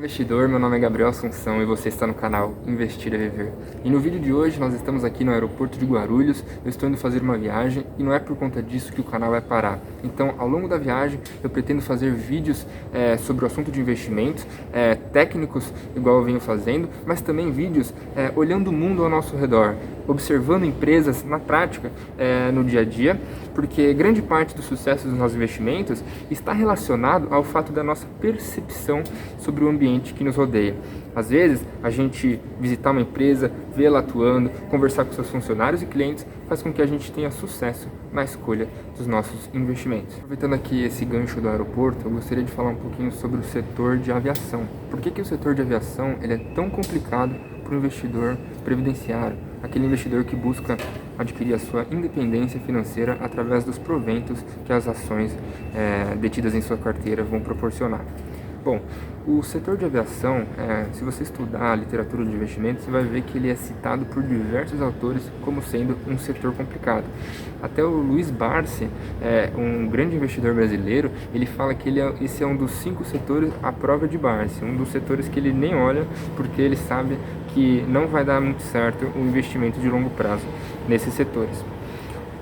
Investidor, meu nome é Gabriel Assunção e você está no canal Investir é Viver. E no vídeo de hoje nós estamos aqui no aeroporto de Guarulhos, eu estou indo fazer uma viagem e não é por conta disso que o canal vai parar. Então, ao longo da viagem eu pretendo fazer vídeos sobre o assunto de investimentos, técnicos, igual eu venho fazendo, mas também vídeos olhando o mundo ao nosso redor, observando empresas na prática, no dia a dia, porque grande parte do sucesso dos nossos investimentos está relacionado ao fato da nossa percepção sobre o ambiente que nos rodeia. Às vezes, a gente visitar uma empresa, vê-la atuando, conversar com seus funcionários e clientes, faz com que a gente tenha sucesso na escolha dos nossos investimentos. Aproveitando aqui esse gancho do aeroporto, eu gostaria de falar um pouquinho sobre o setor de aviação. Por que o setor de aviação ele é tão complicado para o investidor previdenciário, aquele investidor que busca adquirir a sua independência financeira através dos proventos que as ações detidas em sua carteira vão proporcionar? Bom, o setor de aviação, se você estudar a literatura de investimentos, você vai ver que ele é citado por diversos autores como sendo um setor complicado. Até o Luiz Barsi, um grande investidor brasileiro, ele fala que esse é um dos 5 setores à prova de Barsi, um dos setores que ele nem olha porque ele sabe que não vai dar muito certo o investimento de longo prazo nesses setores.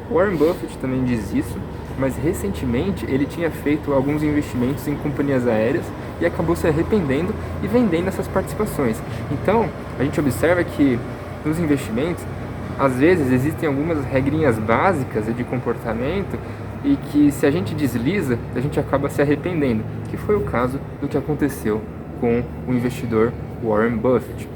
Warren Buffett também diz isso, mas recentemente ele tinha feito alguns investimentos em companhias aéreas e acabou se arrependendo e vendendo essas participações. Então, a gente observa que nos investimentos, às vezes existem algumas regrinhas básicas de comportamento e que se a gente desliza, a gente acaba se arrependendo, que foi o caso do que aconteceu com o investidor Warren Buffett.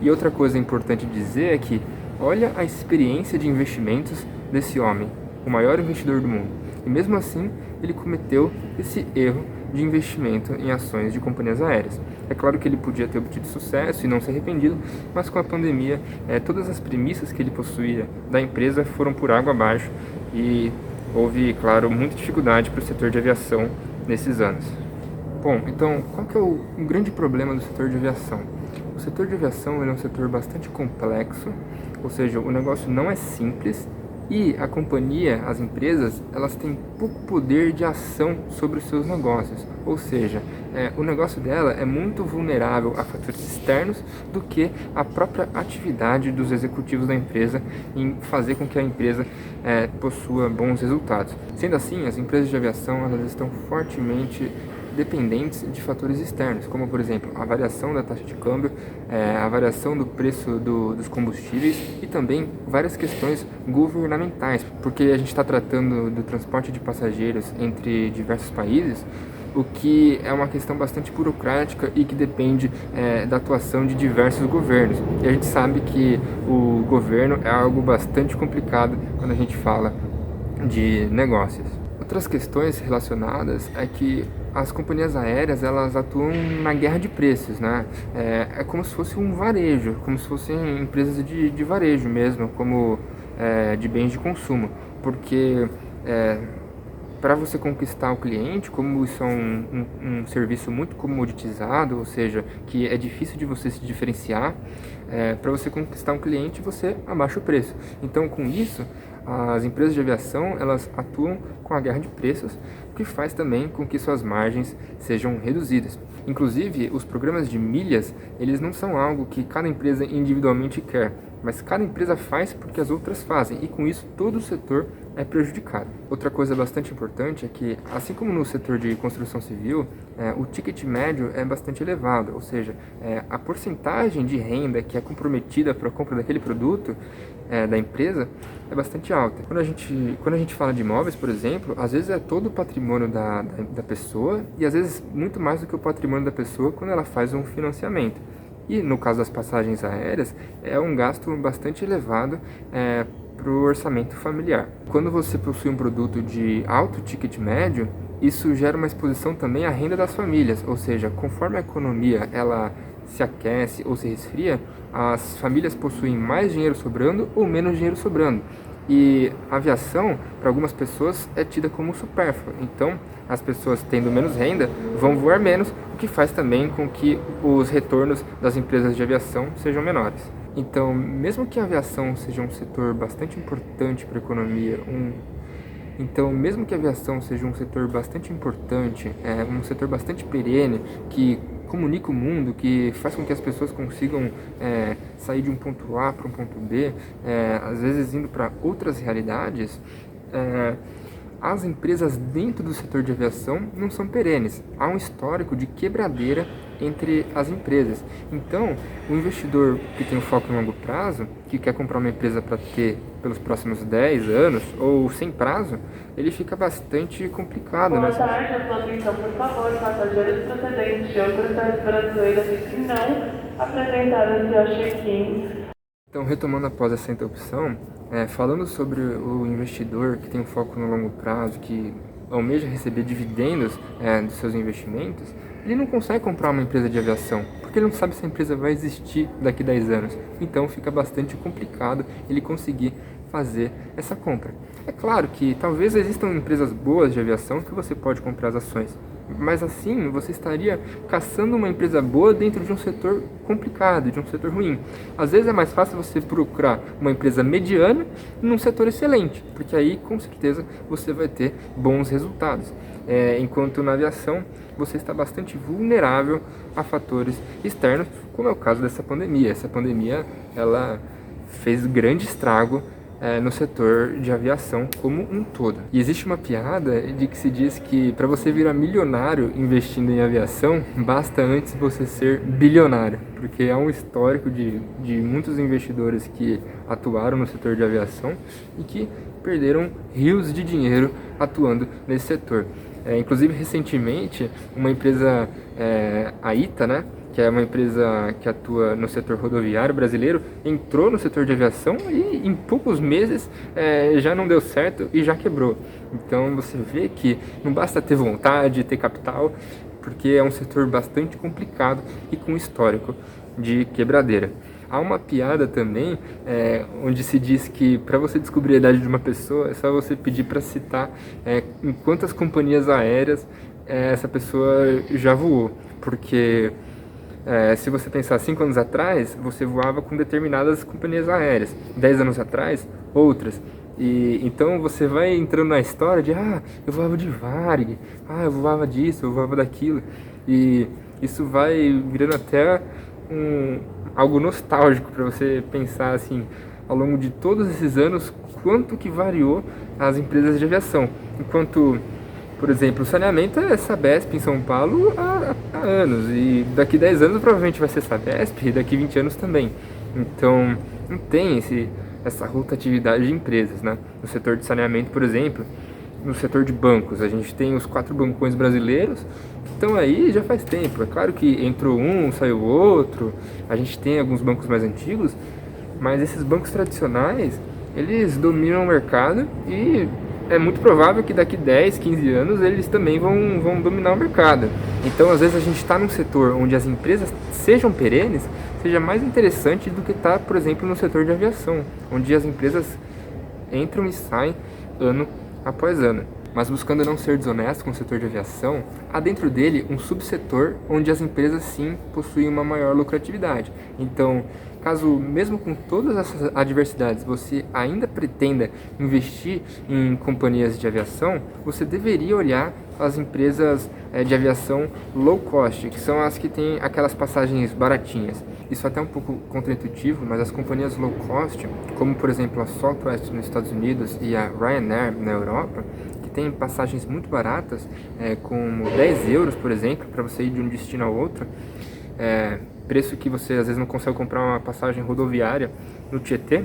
E outra coisa importante dizer é que olha a experiência de investimentos desse homem, o maior investidor do mundo. E mesmo assim, ele cometeu esse erro de investimento em ações de companhias aéreas. É claro que ele podia ter obtido sucesso e não se arrependido, mas com a pandemia, todas as premissas que ele possuía da empresa foram por água abaixo e houve, claro, muita dificuldade para o setor de aviação nesses anos. Bom, então, qual que é o grande problema do setor de aviação? O setor de aviação é um setor bastante complexo, ou seja, o negócio não é simples e a companhia, as empresas, elas têm pouco poder de ação sobre os seus negócios, ou seja, o negócio dela é muito vulnerável a fatores externos do que a própria atividade dos executivos da empresa em fazer com que a empresa possua bons resultados. Sendo assim, as empresas de aviação elas estão fortemente dependentes de fatores externos, como por exemplo a variação da taxa de câmbio, a variação do preço dos combustíveis e também várias questões governamentais, porque a gente está tratando do transporte de passageiros entre diversos países, o que é uma questão bastante burocrática e que depende da atuação de diversos governos. E a gente sabe que o governo é algo bastante complicado quando a gente fala de negócios. Outras questões relacionadas é que as companhias aéreas elas atuam na guerra de preços, né? É como se fosse um varejo, como se fossem empresas de varejo mesmo, como de bens de consumo, porque para você conquistar o cliente, como isso é um serviço muito comoditizado, ou seja, que é difícil de você se diferenciar, para você conquistar um cliente, você abaixa o preço. Então, com isso, as empresas de aviação, elas atuam com a guerra de preços, o que faz também com que suas margens sejam reduzidas. Inclusive, os programas de milhas, eles não são algo que cada empresa individualmente quer, mas cada empresa faz porque as outras fazem, e com isso todo o setor é prejudicado. Outra coisa bastante importante é que, assim como no setor de construção civil, o ticket médio é bastante elevado, ou seja, a porcentagem de renda que é comprometida para a compra daquele produto da empresa é bastante alta. Quando a gente fala de imóveis, por exemplo, às vezes é todo o patrimônio da pessoa e às vezes muito mais do que o patrimônio da pessoa quando ela faz um financiamento. E no caso das passagens aéreas, é um gasto bastante elevado para o orçamento familiar. Quando você possui um produto de alto ticket médio, isso gera uma exposição também à renda das famílias, ou seja, conforme a economia ela se aquece ou se resfria, as famílias possuem mais dinheiro sobrando ou menos dinheiro sobrando. E a aviação, para algumas pessoas, é tida como supérflua. Então, as pessoas tendo menos renda vão voar menos, o que faz também com que os retornos das empresas de aviação sejam menores. Então, mesmo que a aviação seja um setor bastante importante para a economia, um setor bastante importante, um setor bastante perene, que comunica o mundo, que faz com que as pessoas consigam sair de um ponto A para um ponto B, às vezes indo para outras realidades, as empresas dentro do setor de aviação não são perenes. Há um histórico de quebradeira entre as empresas. Então, o investidor que tem um foco em longo prazo, que quer comprar uma empresa para ter pelos próximos 10 anos ou sem prazo, ele fica bastante complicado. Boa tarde, a sua atenção, por favor, passageiros procedentes de outras cidades brasileiras e que não apresentaram seu check-in. Então, retomando após essa interrupção, falando sobre o investidor que tem um foco no longo prazo, que almeja receber dividendos dos seus investimentos, ele não consegue comprar uma empresa de aviação, porque ele não sabe se a empresa vai existir daqui a 10 anos. Então fica bastante complicado ele conseguir fazer essa compra. É claro que talvez existam empresas boas de aviação que você pode comprar as ações, mas assim você estaria caçando uma empresa boa dentro de um setor complicado, de um setor ruim. Às vezes é mais fácil você procurar uma empresa mediana num setor excelente, porque aí com certeza você vai ter bons resultados. Enquanto na aviação você está bastante vulnerável a fatores externos, como é o caso dessa pandemia. Essa pandemia ela fez grande estrago no setor de aviação como um todo. E existe uma piada de que se diz que para você virar milionário investindo em aviação, basta antes você ser bilionário, porque há um histórico de muitos investidores que atuaram no setor de aviação e que perderam rios de dinheiro atuando nesse setor. Inclusive, recentemente, uma empresa, a ITA, né, que é uma empresa que atua no setor rodoviário brasileiro, entrou no setor de aviação e em poucos meses já não deu certo e já quebrou. Então você vê que não basta ter vontade, ter capital, porque é um setor bastante complicado e com histórico de quebradeira. Há uma piada também, onde se diz que para você descobrir a idade de uma pessoa é só você pedir para citar em quantas companhias aéreas essa pessoa já voou, porque se você pensar 5 anos atrás, você voava com determinadas companhias aéreas, 10 anos atrás, outras. E então você vai entrando na história de eu voava de Varig, eu voava disso, eu voava daquilo, e isso vai virando até algo nostálgico para você pensar assim, ao longo de todos esses anos, quanto que variou as empresas de aviação. Enquanto, por exemplo, o saneamento é Sabesp em São Paulo há anos, e daqui 10 anos provavelmente vai ser Sabesp, e daqui 20 anos também. Então, não tem essa rotatividade de empresas, né? No setor de saneamento, por exemplo, no setor de bancos, a gente tem os 4 bancões brasileiros que estão aí já faz tempo. É claro que entrou um, saiu outro, a gente tem alguns bancos mais antigos, mas esses bancos tradicionais, eles dominam o mercado e é muito provável que daqui 10, 15 anos eles também vão dominar o mercado. Então, às vezes, a gente está num setor onde as empresas sejam perenes, seja mais interessante do que estar, por exemplo, no setor de aviação, onde as empresas entram e saem ano após ano. Mas buscando não ser desonesto com o setor de aviação, há dentro dele um subsetor onde as empresas sim possuem uma maior lucratividade. Então, caso mesmo com todas essas adversidades você ainda pretenda investir em companhias de aviação, você deveria olhar as empresas de aviação low cost, que são as que têm aquelas passagens baratinhas. Isso até é um pouco contraintuitivo, mas as companhias low cost, como por exemplo a Southwest nos Estados Unidos e a Ryanair na Europa, que tem passagens muito baratas, como 10 euros, por exemplo, para você ir de um destino ao outro, preço que você às vezes não consegue comprar uma passagem rodoviária no Tietê.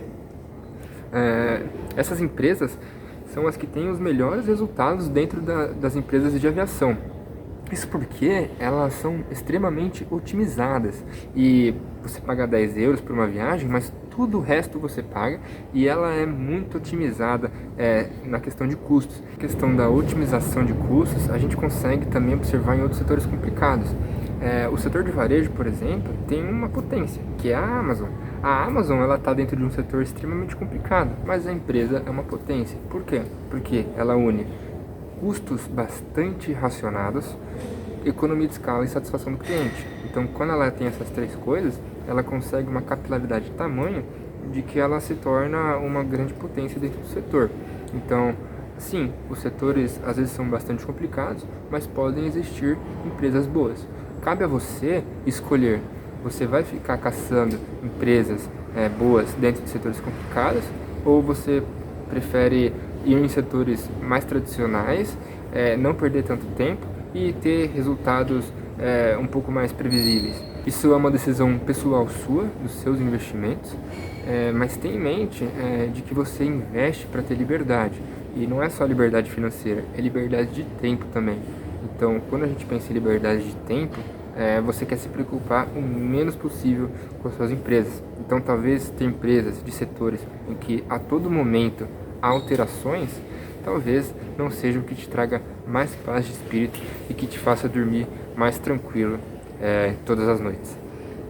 Essas empresas são as que têm os melhores resultados dentro das empresas de aviação. Isso porque elas são extremamente otimizadas e você paga 10 euros por uma viagem, mas tudo o resto você paga e ela é muito otimizada na questão de custos. A questão da otimização de custos a gente consegue também observar em outros setores complicados. O setor de varejo, por exemplo, tem uma potência, que é a Amazon. A Amazon está dentro de um setor extremamente complicado, mas a empresa é uma potência. Por quê? Porque ela une custos bastante racionados, economia de escala e satisfação do cliente. Então, quando ela tem essas 3 coisas, ela consegue uma capilaridade de tamanho de que ela se torna uma grande potência dentro do setor. Então, sim, os setores às vezes são bastante complicados, mas podem existir empresas boas. cabe a você escolher. Você vai ficar caçando empresas boas dentro de setores complicados, ou você prefere ir em setores mais tradicionais, não perder tanto tempo e ter resultados um pouco mais previsíveis? Isso é uma decisão pessoal sua, dos seus investimentos, mas tenha em mente de que você investe para ter liberdade. E não é só liberdade financeira, é liberdade de tempo também. Então, quando a gente pensa em liberdade de tempo, você quer se preocupar o menos possível com as suas empresas. Então, talvez ter empresas de setores em que a todo momento há alterações, talvez não seja o que te traga mais paz de espírito e que te faça dormir mais tranquilo todas as noites.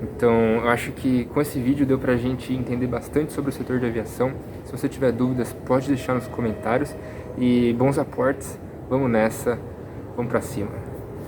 Então, eu acho que com esse vídeo deu pra gente entender bastante sobre o setor de aviação. Se você tiver dúvidas, pode deixar nos comentários. E bons aportes, vamos nessa, vamos pra cima.